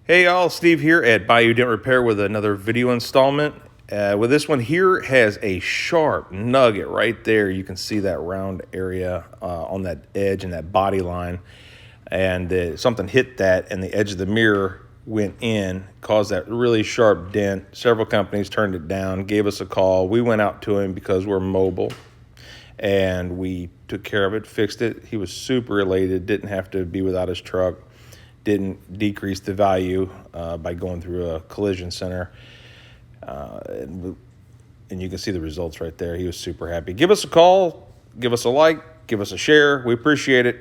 Hey y'all, Steve here at Bayou Dent Repair with another video installment. With this one here has a sharp nugget right there. You can see that round area on that edge and that body line. And something hit that and the edge of the mirror went in, caused that really sharp dent. Several companies turned it down, gave us a call. We went out to him because we're mobile and we took care of it, fixed it. He was super elated, didn't have to be without his truck. Didn't decrease the value by going through a collision center. And you can see the results right there. He was super happy. Give us a call, give us a like, give us a share. We appreciate it.